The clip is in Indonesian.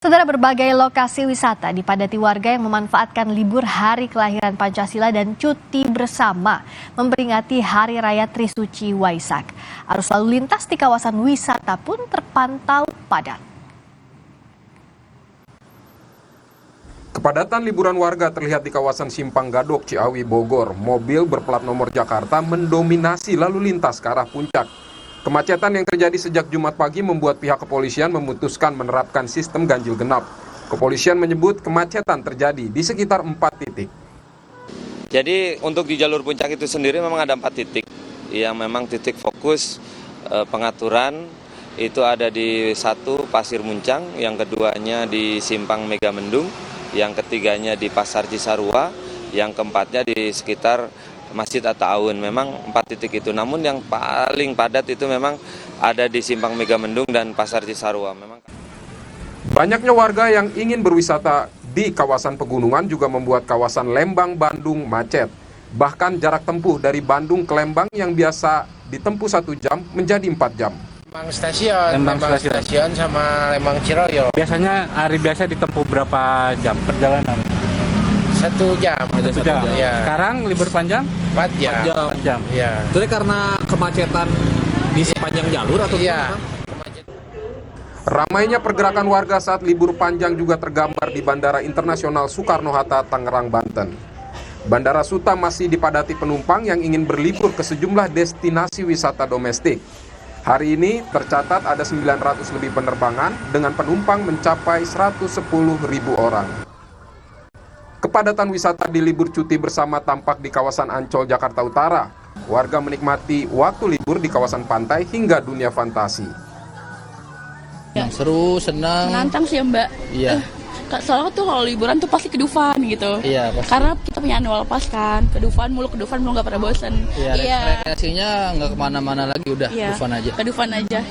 Saudara, berbagai lokasi wisata dipadati warga yang memanfaatkan libur hari kelahiran Pancasila dan cuti bersama memperingati Hari Raya Trisuci Waisak. Arus lalu lintas di kawasan wisata pun terpantau padat. Kepadatan liburan warga terlihat di kawasan Simpang Gadok, Ciawi, Bogor. Mobil berplat nomor Jakarta mendominasi lalu lintas ke arah puncak. Kemacetan yang terjadi sejak Jumat pagi membuat pihak kepolisian memutuskan menerapkan sistem ganjil genap. Kepolisian menyebut kemacetan terjadi di sekitar 4 titik. Jadi untuk di jalur puncak itu sendiri memang ada 4 titik yang memang titik fokus pengaturan. Itu ada di 1 Pasir Muncang, yang keduanya di Simpang Megamendung, yang ketiganya di Pasar Cisarua, yang keempatnya di sekitar Masjid Atta-Awun. Memang 4 titik itu, namun yang paling padat itu memang ada di Simpang Megamendung dan Pasar Cisarua. Banyaknya warga yang ingin berwisata di kawasan pegunungan juga membuat kawasan Lembang, Bandung macet. Bahkan jarak tempuh dari Bandung ke Lembang yang biasa ditempuh 1 jam menjadi 4 jam. Lembang stasiun sama Lembang Ciroyo. Biasanya hari biasa ditempuh berapa jam perjalanan? 1 jam. 1 jam. Ya. Sekarang libur panjang? 4 jam. 4 jam. Ya. Jadi karena kemacetan di sepanjang jalur atau Iya. Ramainya pergerakan warga saat libur panjang juga tergambar di Bandara Internasional Soekarno-Hatta, Tangerang, Banten. Bandara Suta masih dipadati penumpang yang ingin berlibur ke sejumlah destinasi wisata domestik. Hari ini tercatat ada 900 lebih penerbangan dengan penumpang mencapai 110.000 orang. Kepadatan wisata di libur cuti bersama tampak di kawasan Ancol, Jakarta Utara. Warga menikmati waktu libur di kawasan pantai hingga dunia fantasi. Yang seru, senang. Menantang sih ya, Mbak. Iya. Soalnya tuh kalau liburan tuh pasti ke Dufan gitu. Iya, pasti. Karena kita punya annual pass kan. Ke Dufan mulu nggak pernah bosen. Iya, rekreasinya nggak kemana-mana lagi, udah Iya. Dufan aja. Ke Dufan aja.